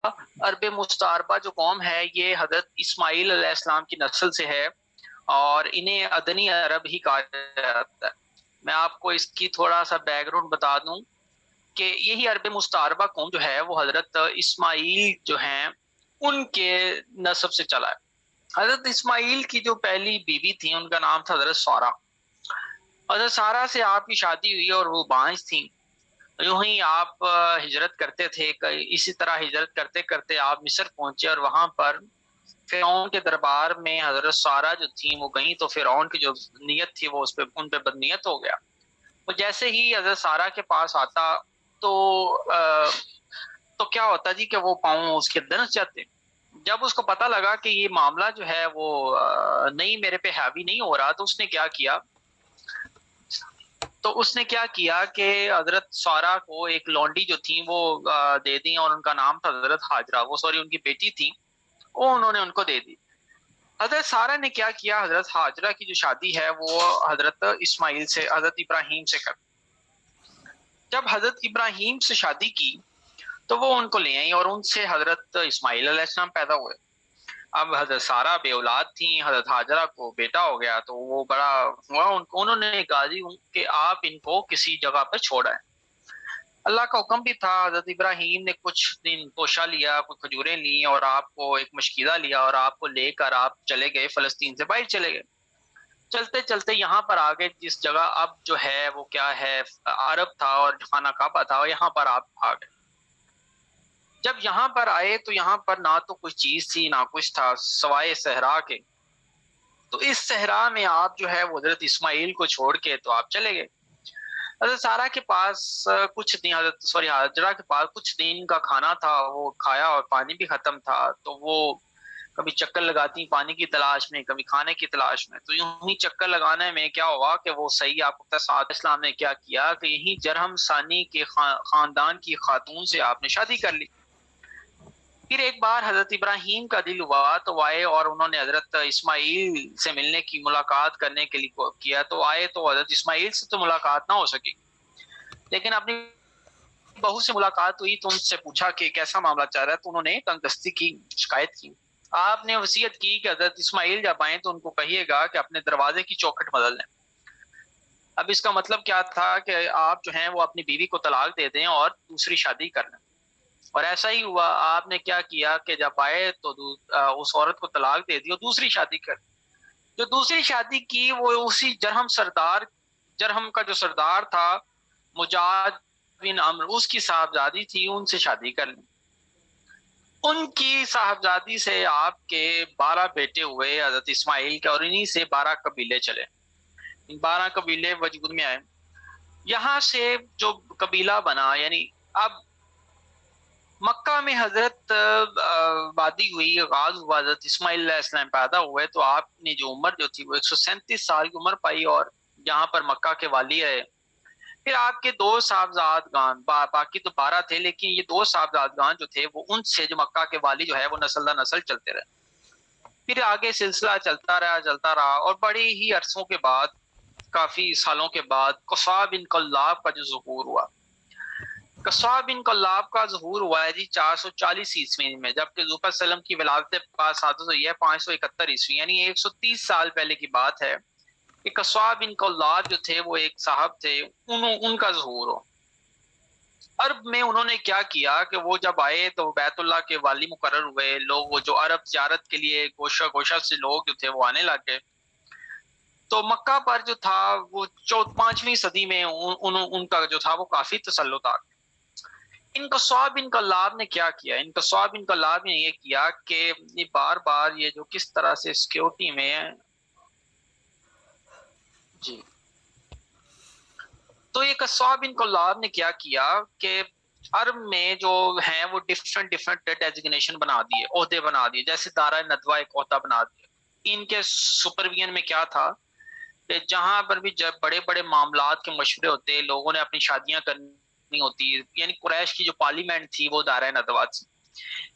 عرب مستعربہ جو قوم ہے یہ حضرت اسماعیل علیہ السلام کی نسل سے ہے اور انہیں ادنی عرب ہی کہا جاتا ہے۔ میں آپ کو اس کی تھوڑا سا بیک گراؤنڈ بتا دوں کہ یہی عرب مستعربہ قوم جو ہے وہ حضرت اسماعیل جو ہیں ان کے نسب سے چلا ہے۔ حضرت اسماعیل کی جو پہلی بیوی تھی ان کا نام تھا حضرت سارہ۔ حضرت سارہ سے آپ کی شادی ہوئی اور وہ بانجھ تھیں۔ یوں ہی آپ ہجرت کرتے تھے، اسی طرح ہجرت کرتے کرتے آپ مصر پہنچے اور وہاں پر فرعون کے دربار میں حضرت سارہ جو تھیں وہ گئیں تو فرعون کی جو نیت تھی وہ اس پہ ان پہ بدنیت ہو گیا۔ وہ جیسے ہی حضرت سارہ کے پاس آتا تو کیا ہوتا جی کہ وہ پاؤں اس کے دنس جاتے۔ جب اس کو پتہ لگا کہ یہ معاملہ جو ہے وہ نہیں میرے پہ حاوی نہیں ہو رہا تو اس نے کیا کیا کہ حضرت سارہ کو ایک لونڈی جو تھی وہ دے دی اور ان کا نام تھا حضرت ہاجرہ، وہ ان کی بیٹی تھی، وہ انہوں نے ان کو دے دی۔ حضرت سارہ نے کیا کیا، حضرت ہاجرہ کی جو شادی ہے وہ حضرت اسماعیل سے حضرت ابراہیم سے کر۔ جب حضرت ابراہیم سے شادی کی تو وہ ان کو لے آئیں اور ان سے حضرت اسماعیل علیہ السلام پیدا ہوئے۔ اب حضرت سارہ بے اولاد تھیں، حضرت ہاجرہ کو بیٹا ہو گیا تو وہ بڑا ہوا، انہوں نے کہا جی کہ آپ ان کو کسی جگہ پہ چھوڑائیں۔ اللہ کا حکم بھی تھا، حضرت ابراہیم نے کچھ دن توشہ لیا، کچھ کھجوریں لیں اور آپ کو ایک مشکیزہ لیا اور آپ کو لے کر آپ چلے گئے، فلسطین سے باہر چلے گئے۔ چلتے چلتے یہاں پر آگے جس جگہ اب جو ہے وہ کیا ہے عرب تھا اور خانہ کعبہ تھا، یہاں پر آپ آ گئے۔ جب یہاں پر آئے تو یہاں پر نہ تو کوئی چیز تھی نہ کچھ تھا سوائے صحرا کے، تو اس صحرا میں آپ جو ہے وہ حضرت اسماعیل کو چھوڑ کے تو آپ چلے گئے۔ حضرت سارہ کے پاس کچھ دن ہاجرہ کے پاس کچھ دن کا کھانا تھا، وہ کھایا اور پانی بھی ختم تھا، تو وہ کبھی چکر لگاتی پانی کی تلاش میں، کبھی کھانے کی تلاش میں۔ تو یوں ہی چکر لگانے میں کیا ہوا کہ وہ صحیح آپ کو سعد اسلام نے کیا کیا کہ یہی جرہم ثانی کے خاندان کی خاتون سے آپ نے شادی کر لی۔ پھر ایک بار حضرت ابراہیم کا دل ہوا تو آئے اور انہوں نے حضرت اسماعیل سے ملنے کی ملاقات کرنے کے لیے کیا، تو آئے تو حضرت اسماعیل سے تو ملاقات نہ ہو سکی، لیکن اپنی بہو سے ملاقات ہوئی تو ان سے پوچھا کہ کیسا معاملہ چل رہا ہے، تو انہوں نے تنگ دستی کی، شکایت کی۔ آپ نے وصیت کی کہ حضرت اسماعیل جب آئیں تو ان کو کہیے گا کہ اپنے دروازے کی چوکھٹ بدل دیں۔ اب اس کا مطلب کیا تھا کہ آپ جو ہیں وہ اپنی بیوی کو طلاق دے دیں اور دوسری شادی کر لیں، اور ایسا ہی ہوا۔ آپ نے کیا کیا کہ جب آئے تو اس عورت کو طلاق دے دی اور دوسری شادی کر، جو دوسری شادی کی وہ اسی جرہم کا جو سردار تھا مجاج بن عمرو، اس کی صاحبزادی تھی، ان سے شادی کر لی۔ ان کی صاحبزادی سے آپ کے 12 بیٹے ہوئے حضرت اسماعیل کے، اور انہی سے 12 قبیلے چلے، 12 قبیلے وجود میں آئے۔ یہاں سے جو قبیلہ بنا، یعنی اب مکہ میں حضرت وادی ہوئی، آغاز ہوا، حضرت اسماعیل علیہ السلام پیدا ہوئے تو آپ نے جو عمر جو تھی وہ 137 سال کی عمر پائی اور یہاں پر مکہ کے والی رہے۔ پھر آپ کے 2 صاحبزادگان، باقی تو 12 تھے، لیکن یہ 2 صاحبزادگان جو تھے وہ ان سے جو مکہ کے والی جو ہے وہ نسل در نسل چلتے رہے۔ پھر آگے سلسلہ چلتا رہا اور بڑی ہی عرصوں کے بعد، کافی سالوں کے بعد قصا بن کلاب کا جو ظہور ہوا، قصا بن کلاب کا ظہور ہوا ہے جی 440 عیسوی میں، جبکہ حضور صلی اللہ علیہ وسلم کی ولادت پاس حادث ہوئی ہے 571 عیسوی، یعنی 130 سال پہلے کی بات ہے کہ قصا بن کلاب جو تھے وہ ایک صاحب تھے، ان کا ظہور ہو۔ عرب میں انہوں نے کیا کیا کہ وہ جب آئے تو بیت اللہ کے والی مقرر ہوئے، لوگ وہ جو عرب زیارت کے لیے گوشہ گوشہ سے لوگ جو تھے وہ آنے لگ گئے، تو مکہ پر جو تھا وہ 5ویں صدی میں ان کا جو تھا وہ کافی تسلط آ گیا۔ ان قصا بن کلاب نے کیا کیا، ان قصا بن کلاب نے یہ کیا کہ بار بار یہ جو کس طرح سے سیکیورٹی میں جی، تو یہ قصا بن کلاب نے کیا کیا کہ عرب میں جو ہیں وہ ڈفرنٹ ڈیزگنیشن بنا دیے، عہدے بنا دیے، جیسے دارہ ندوہ ایک عہدہ بنا دیا۔ ان کے سپرویژن میں کیا تھا کہ جہاں پر بھی جب بڑے بڑے معاملات کے مشورے ہوتے، لوگوں نے اپنی شادیاں کرنی ہوتی، یعنی قریش کی جو پارلیمنٹ تھی وہ دارہ ندوہ تھی۔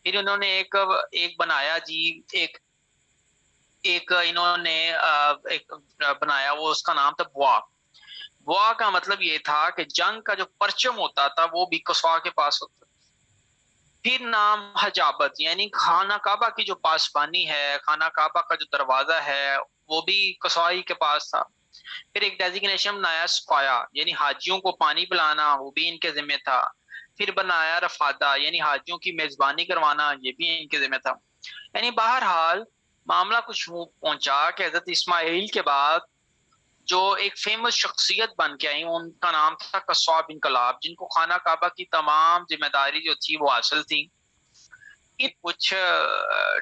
پھر انہوں نے ایک بنایا جی، ایک انہوں نے ایک بنایا، وہ اس کا نام تھا بوا۔ بوا کا مطلب یہ تھا کہ جنگ کا جو پرچم ہوتا تھا وہ بھی قصا کے پاس ہوتا تھا۔ پھر نام حجابت، یعنی خانہ کعبہ کی جو پاسبانی ہے، خانہ کعبہ کا جو دروازہ ہے وہ بھی قصائی کے پاس تھا۔ پھر ایک ڈیزیگنیشن بنایا سقایا، یعنی حاجیوں کو پانی پلانا، وہ بھی ان کے ذمہ تھا۔ پھر بنایا رفادہ، یعنی حاجیوں کی میزبانی کروانا، یہ بھی ان کے ذمہ تھا۔ یعنی بہرحال معاملہ کچھ پہنچا کہ حضرت اسماعیل کے بعد جو ایک فیمس شخصیت بن کے آئی، ان کا نام تھا قصاب بن کلاب، جن کو خانہ کعبہ کی تمام ذمہ داری جو تھی وہ حاصل تھی۔ کچھ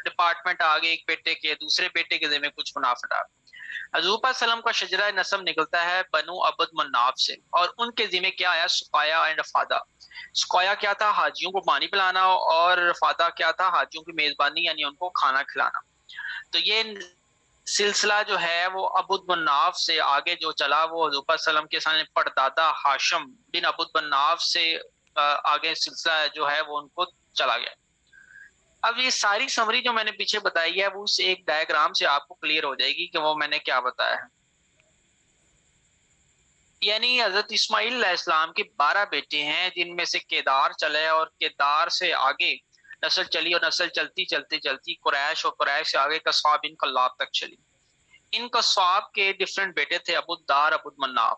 ڈپارٹمنٹ آگے، ایک بیٹے کے دوسرے بیٹے کے ذمہ کچھ منافع ڈال۔ حضور پاک صلی اللہ علیہ وسلم کا شجرہ نسب نکلتا ہے بنو عبد مناف سے، اور ان کے ذمہ کیا آیا؟ سقایا اینڈ رفادہ۔ سقایا کیا تھا؟ حاجیوں کو پانی پلانا، اور رفادہ کیا تھا؟ حاجیوں کی میزبانی، یعنی ان کو کھانا کھلانا۔ تو یہ سلسلہ جو ہے وہ عبد مناف سے آگے جو چلا، وہ حضور پاک صلی اللہ علیہ وسلم کے سامنے پردادا ہاشم بن عبد مناف سے آگے سلسلہ جو ہے وہ ان کو چلا گیا۔ اب یہ ساری سمری جو میں نے پیچھے بتائی ہے وہ اس ایک ڈائیگرام سے آپ کو کلیئر ہو جائے گی کہ وہ میں نے کیا بتایا ہے۔ یعنی حضرت اسماعیل علیہ السلام کے 12 بیٹے ہیں، جن میں سے کیدار چلے، اور کیدار سے آگے نسل چلی، اور نسل چلتی چلتی چلتی قریش، اور قریش سے آگے قصاب بن کلاب تک چلی۔ ان قصاب کے ڈفرنٹ بیٹے تھے، ابو الدار، ابو المناف۔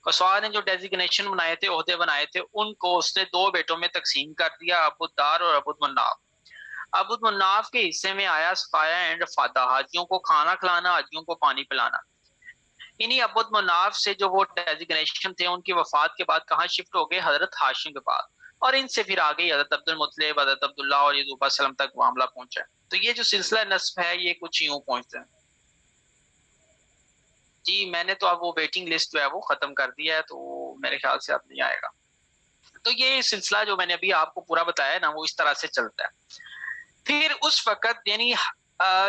قصاب نے جو ڈیزیگنیشن بنائے تھے، عہدے بنائے تھے، ان کو اس نے 2 بیٹوں میں تقسیم کر دیا، ابو الدار اور ابو المناف۔ ابو المناف کے حصے میں آیا سقایا اینڈ رفادہ، حاجیوں کو کھانا کھلانا، حاجیوں کو پانی پلانا۔ انہی ابو المناف سے جو وہ ڈیزیگنیشن تھے، ان کی وفات کے بعد کہاں شفٹ ہو گئے؟ حضرت ہاشم کے پاس، اور ان سے پھر آگے حضرت عبد المطلب، حضرت عبداللہ اور حضور صلی اللہ علیہ وسلم تک معاملہ پہنچا۔ تو یہ جو سلسلہ نسب ہے یہ کچھ یوں پہنچتے ہیں۔ جی میں نے تو اب وہ ویٹنگ لسٹ جو ہے وہ ختم کر دیا ہے، تو میرے خیال سے اب نہیں آئے گا۔ تو یہ سلسلہ جو میں نے ابھی آپ کو پورا بتایا ہے نا، وہ اس طرح سے چلتا ہے۔ پھر اس وقت یعنی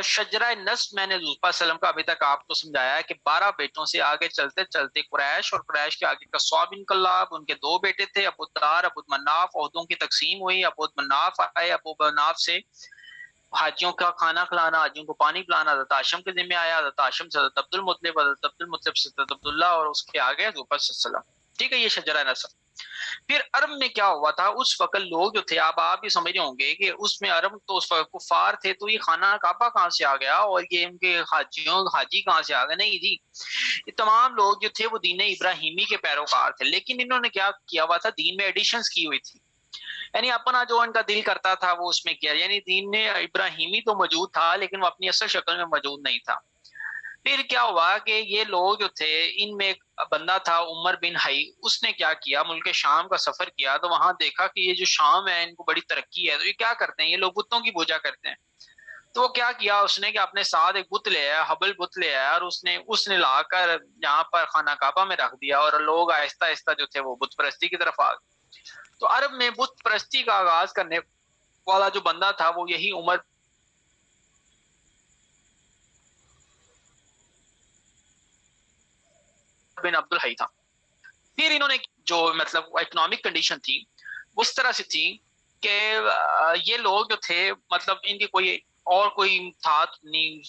شجرہ نسب میں نے حضور صلی اللہ علیہ وسلم کا ابھی تک آپ کو سمجھایا ہے کہ 12 بیٹوں سے آگے چلتے چلتے قریش، اور قریش کے آگے قصاب بن کلاب، ان کے 2 بیٹے تھے، ابو الدار، ابو مناف۔ عہدوں کی تقسیم ہوئی، ابو مناف آئے، ابو مناف سے حاجیوں کا کھانا کھلانا، حاجیوں کو پانی پلانا حضرت ہاشم کے ذمہ آیا، حضرت ہاشم سے حضرت عبد المطلب، حضرت عبد المطلب سے حضرت عبداللہ، اور اس کے آگے حضور صلی اللہ علیہ وسلم۔ ٹھیک ہے، یہ شجرہ نسب۔ پھر عرب میں کیا ہوا تھا اس وقت؟ لوگ جو تھے، آپ بھی سمجھ رہے ہوں گے کہ اس میں عرب تو اس وقت کفار تھے، تو یہ خانہ کعبہ کہاں سے آ گیا، اور یہ ان کے حاجی کہاں سے آ گئے؟ نہیں جی، یہ تمام لوگ جو تھے وہ دین ابراہیمی کے پیروکار تھے، لیکن انہوں نے کیا کیا ہوا تھا؟ دین میں ایڈیشنز کی ہوئی تھی، یعنی اپنا جو ان کا دل کرتا تھا وہ اس میں کیا، یعنی دین میں ابراہیمی تو موجود تھا لیکن وہ اپنی اصل شکل میں موجود نہیں تھا۔ پھر کیا ہوا کہ یہ لوگ جو تھے، ان میں ایک بندہ تھا عمر بن حی، اس نے کیا کیا، ملک شام کا سفر کیا، تو وہاں دیکھا کہ یہ جو شام ہے ان کو بڑی ترقی ہے، تو یہ کیا کرتے ہیں؟ یہ لوگ بتوں کی پوجا کرتے ہیں۔ تو وہ کیا کیا اس نے کہ اپنے ساتھ ایک بت لے آیا، حبل بت لے آیا، اور اس نے لا کر یہاں پر خانہ کعبہ میں رکھ دیا، اور لوگ آہستہ آہستہ جو تھے وہ بت پرستی کی طرف آ گئے۔ تو عرب میں بت پرستی کا آغاز کرنے والا جو بندہ تھا وہ یہی عمر بن عبد الحی تھا۔ پھر انہوں نے جو مطلب اکنامک کنڈیشن تھی وہ اس طرح سے تھی کہ یہ لوگ جو تھے مطلب ان کی کوئی تھا نہیں،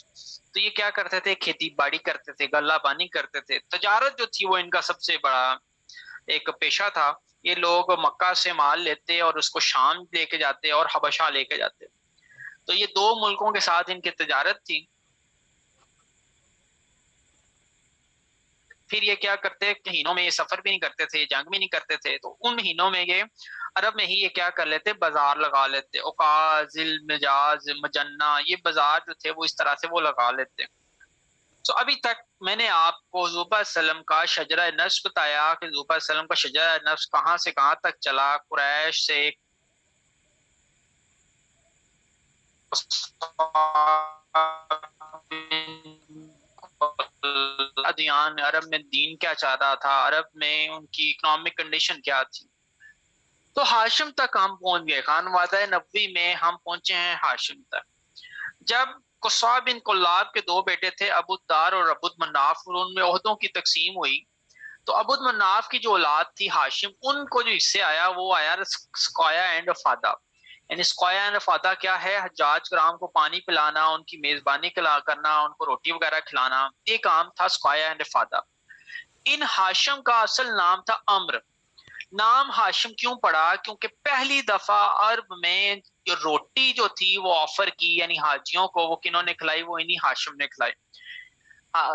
تو یہ کیا کرتے تھے؟ کھیتی باڑی کرتے تھے، غلہ بانی کرتے تھے، تجارت جو تھی وہ ان کا سب سے بڑا ایک پیشہ تھا۔ یہ لوگ مکہ سے مال لیتے اور اس کو شام لے کے جاتے اور حبشہ لے کے جاتے، تو یہ 2 ملکوں کے ساتھ ان کی تجارت تھی۔ پھر یہ کیا کرتے؟ مہینوں میں یہ سفر بھی نہیں کرتے تھے، جنگ بھی نہیں کرتے تھے، تو ان مہینوں میں یہ عرب میں ہی یہ کیا کر لیتے؟ بازار لگا لیتے، اوقاز، المجاز، مجنہ، یہ بازار جو تھے وہ اس طرح سے وہ لگا لیتے۔ تو ابھی تک میں نے آپ کو حضور صلی اللہ علیہ وسلم کا شجرہ نسب بتایا کہ حضور صلی اللہ علیہ وسلم کا شجرہ نسب کہاں سے کہاں تک چلا، قریش سے ادیان، عرب میں دین کیا چاہتا تھا، عرب میں ان کی اکنامک کنڈیشن کیا تھی۔ تو ہاشم تک ہم پہنچ گئے، خانوادہ نبوی میں ہم پہنچے ہیں ہاشم تک۔ جب قصاب بن کلاب کے 2 بیٹے تھے، ابو الدار اور ابو مناف، اور ان میں عہدوں کی تقسیم ہوئی، تو ابو مناف کی جو اولاد تھی ہاشم، ان کو جو حصے آیا وہ آیا سقایا اینڈ رفادہ۔ یعنی سقایا اینڈ رفادہ کیا ہے؟ حجاج کرام کو پانی پلانا، ان کی میزبانی کرنا، ان کو روٹی وغیرہ کھلانا، یہ کام تھا سقایا اینڈ رفادہ۔ ان ہاشم کا اصل نام تھا عمر، نام ہاشم کیوں پڑا؟ کیونکہ پہلی دفعہ عرب میں جو روٹی جو تھی وہ آفر کی، یعنی حاجیوں کو، وہ کنہوں نے کھلائی؟ وہ انہی ہاشم نے کھلائی۔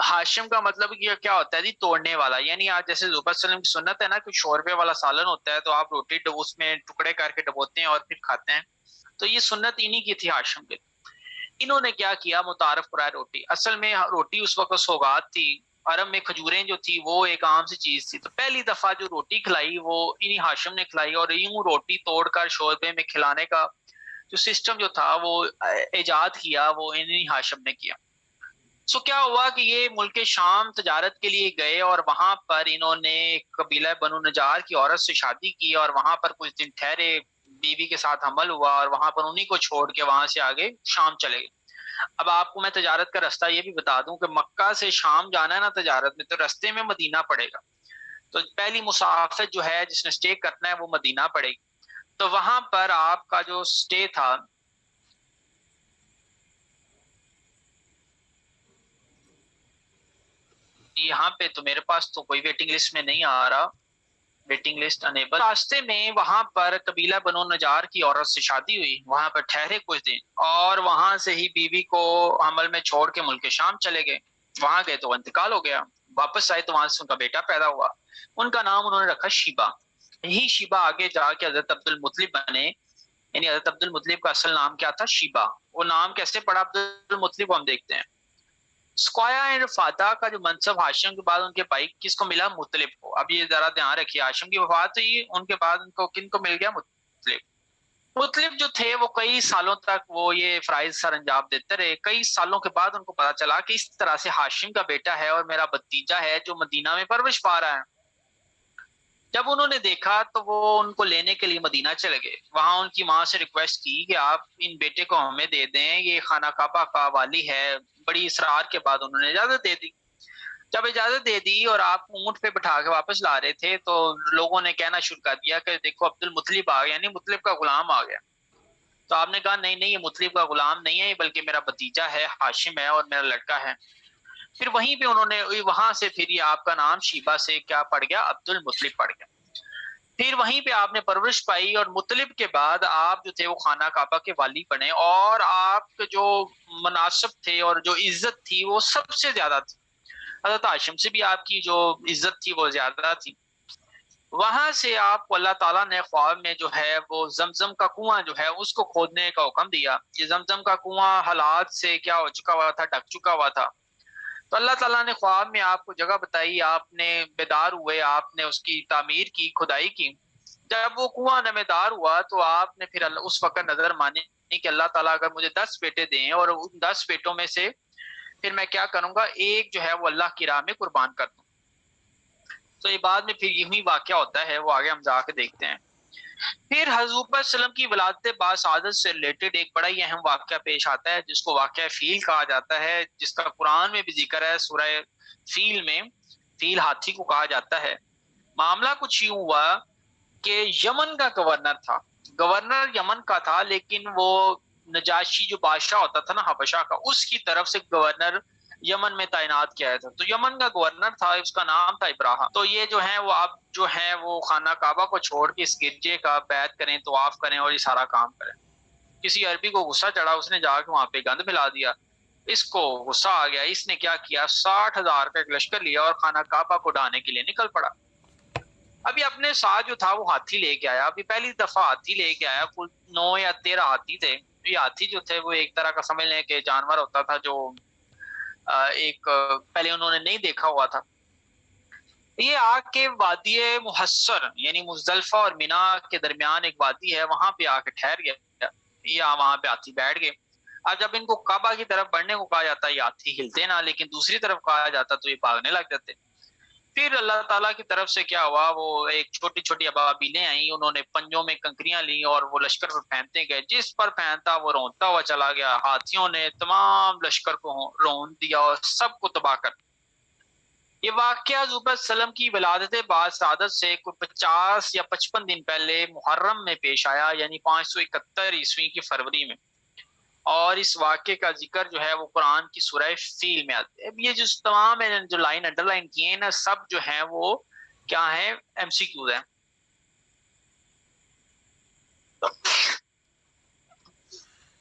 ہاشم کا مطلب یہ کیا ہوتا ہے جی؟ توڑنے والا۔ یعنی آج جیسے حضور صلی اللہ علیہ وسلم کی سنت ہے نا کہ شوربے والا سالن ہوتا ہے تو آپ روٹی اس میں ٹکڑے کر کے ڈبوتے ہیں اور پھر کھاتے ہیں، تو یہ سنت انہی کی تھی ہاشم کے۔ انہوں نے کیا کیا؟ متعارف کرایا روٹی۔ اصل میں روٹی اس وقت سوغات تھی، عرب میں کھجوریں جو تھی وہ ایک عام سی چیز تھی، تو پہلی دفعہ جو روٹی کھلائی وہ انہی ہاشم نے کھلائی، اور یوں روٹی توڑ کر شوربے میں کھلانے کا جو سسٹم جو تھا وہ ایجاد کیا وہ انہی ہاشم نے کیا۔ سو کیا ہوا کہ یہ ملک شام تجارت کے لیے گئے اور وہاں پر انہوں نے قبیلہ بنو نجار کی عورت سے شادی کی، اور وہاں پر کچھ دن ٹھہرے، بیوی کے ساتھ حمل ہوا، اور وہاں پر انہی کو چھوڑ کے وہاں سے آگے شام چلے گئے۔ اب آپ کو میں تجارت کا رستہ یہ بھی بتا دوں کہ مکہ سے شام جانا ہے نا تجارت میں، تو رستے میں مدینہ پڑے گا، تو پہلی مسافت جو ہے جس نے سٹے کرنا ہے وہ مدینہ پڑے گی۔ تو وہاں پر آپ کا جو سٹے تھا، یہاں پہ تو میرے پاس تو کوئی ویٹنگ لسٹ میں نہیں آ رہا، ویٹنگ لسٹ انیبل۔ راستے میں وہاں پر قبیلہ بنو نجار کی عورت سے شادی ہوئی، وہاں پر ٹھہرے کچھ دن، اور وہاں سے ہی بیوی کو حمل میں چھوڑ کے ملک شام چلے گئے۔ وہاں گئے تو انتقال ہو گیا، واپس آئے تو وہاں سے ان کا بیٹا پیدا ہوا، ان کا نام انہوں نے رکھا شیبہ۔ یہی شیبہ آگے جا کے حضرت عبد المطلب بنے، یعنی حضرت عبد المطلب کا اصل نام کیا تھا؟ شیبہ۔ وہ نام کیسے پڑا عبد المطلب کو ہم دیکھتے ہیں۔ سکوایا اینڈ فاتح کا جو منصب ہاشم کے بعد ان کے بھائی کس کو ملا؟ مطلب کو۔ اب یہ ذرا دھیان رکھیے، ہاشم کی وفات ہوئی، ان کے بعد ان کو کن کو مل گیا؟ مطلب۔ مطلب جو تھے وہ کئی سالوں تک وہ یہ فرائض سر انجام دیتے رہے۔ کئی سالوں کے بعد ان کو پتا چلا کہ اس طرح سے ہاشم کا بیٹا ہے اور میرا بھتیجا ہے جو مدینہ میں پرورش پا رہا ہے۔ جب انہوں نے دیکھا تو وہ ان کو لینے کے لیے مدینہ چلے گئے، وہاں ان کی ماں سے ریکویسٹ کی کہ آپ ان بیٹے کو ہمیں دے دیں، یہ خانہ کعبہ کا والی ہے۔ بڑی اصرار کے بعد انہوں نے اجازت دے دی۔ جب اجازت دے دی اور آپ اونٹ پہ بٹھا کے واپس لا رہے تھے تو لوگوں نے کہنا شروع کر دیا کہ دیکھو عبد المطلب آ گیا، یعنی مطلب کا غلام آ گیا۔ تو آپ نے کہا نہیں نہیں، یہ مطلب کا غلام نہیں ہے، بلکہ میرا بھتیجا ہے، ہاشم ہے اور میرا لڑکا ہے۔ پھر وہیں پہ انہوں نے وہاں سے پھر یہ آپ کا نام شیبہ سے کیا پڑ گیا؟ عبد المطلب پڑ گیا۔ پھر وہیں پہ آپ نے پرورش پائی، اور مطلب کے بعد آپ جو تھے وہ خانہ کعبہ کے والی بنے، اور آپ کے جو مناسب تھے اور جو عزت تھی وہ سب سے زیادہ تھی۔ حضرت ہاشم سے بھی آپ کی جو عزت تھی وہ زیادہ تھی۔ وہاں سے آپ کو اللہ تعالیٰ نے خواب میں جو ہے وہ زمزم کا کنواں جو ہے اس کو کھودنے کا حکم دیا۔ یہ زمزم کا کنواں حالات سے کیا ہو چکا ہوا تھا؟ ڈھک چکا ہوا تھا۔ تو اللہ تعالیٰ نے خواب میں آپ کو جگہ بتائی، آپ نے بیدار ہوئے، آپ نے اس کی تعمیر کی، کھدائی کی۔ جب وہ کنواں نمودار ہوا تو آپ نے پھر اس وقت نظر مانی کہ اللہ تعالیٰ اگر مجھے 10 بیٹے دیں اور ان 10 بیٹوں میں سے پھر میں کیا کروں گا؟ ایک جو ہے وہ اللہ کی راہ میں قربان کر دوں۔ تو یہ بعد میں پھر یہی واقعہ ہوتا ہے، وہ آگے ہم جا کے دیکھتے ہیں۔ پھر حضور صلی اللہ علیہ وسلم کی ولادت باسعادت سے ریلیٹڈ ایک بڑا ہی اہم واقعہ پیش آتا ہے جس کو واقعہ فیل کہا جاتا ہے، جس کا قرآن میں بھی ذکر ہے، سورہ فیل میں۔ فیل ہاتھی کو کہا جاتا ہے۔ معاملہ کچھ یوں ہوا کہ یمن کا گورنر تھا، گورنر یمن کا تھا، لیکن وہ نجاشی جو بادشاہ ہوتا تھا نا حبشہ کا، اس کی طرف سے گورنر یمن میں تعینات کیا تھا۔ تو یمن کا گورنر تھا، اس کا نام تھا ابراہیم۔ تو یہ جو ہے وہ آپ جو ہے وہ خانہ کعبہ کو چھوڑ کے اس گرجے کا بیعت کریں، طواف کریں اور یہ سارا کام کریں۔ کسی عربی کو غصہ چڑھا، اس نے جا کے وہاں پہ گند ملا دیا، اس کو غصہ آ گیا، اس نے کیا کیا؟ 60,000 کا ایک لشکر لیا اور خانہ کعبہ کو ڈھانے کے لیے نکل پڑا۔ ابھی اپنے ساتھ جو تھا وہ ہاتھی لے کے آیا، ابھی پہلی دفعہ ہاتھی لے کے آیا، کل 9 یا 13 ہاتھی تھے۔ یہ ہاتھی جو تھے وہ ایک طرح کا سمجھ لیں کہ جانور ہوتا تھا جو ایک پہلے انہوں نے نہیں دیکھا ہوا تھا۔ یہ آ کے وادی محصر یعنی مزدلفہ اور مینا کے درمیان ایک وادی ہے، وہاں پہ آ کے ٹھہر گیا، یا وہاں پہ ہاتھی بیٹھ گئے۔ اب جب ان کو کعبہ کی طرف بڑھنے کو کہا جاتا ہے یہ ہاتھی ہلتے نہ، لیکن دوسری طرف کہا جاتا تو یہ بھاگنے لگ جاتے۔ پھر اللہ تعالیٰ کی طرف سے کیا ہوا، وہ ایک چھوٹی چھوٹی ابابیلیں آئیں، انہوں نے پنجوں میں کنکریاں لیں اور وہ لشکر پر پھینکتے گئے، جس پر پھینکتا وہ رونتا ہوا چلا گیا۔ ہاتھیوں نے تمام لشکر کو رون دیا اور سب کو تباہ کر دیا۔ یہ واقعہ حضور صلی اللہ علیہ وسلم کی ولادت باسعادت سے کوئی 50 یا 55 دن پہلے محرم میں پیش آیا، یعنی 571 عیسوی کی فروری میں، اور اس واقعے کا ذکر جو ہے وہ قرآن کی سورہ فیل میں آتا ہے۔ اب یہ جو تمام جو لائن انڈر لائن کی ہیں نا، سب جو ہیں وہ کیا ہیں؟ ایم سی کیوز ہیں۔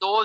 2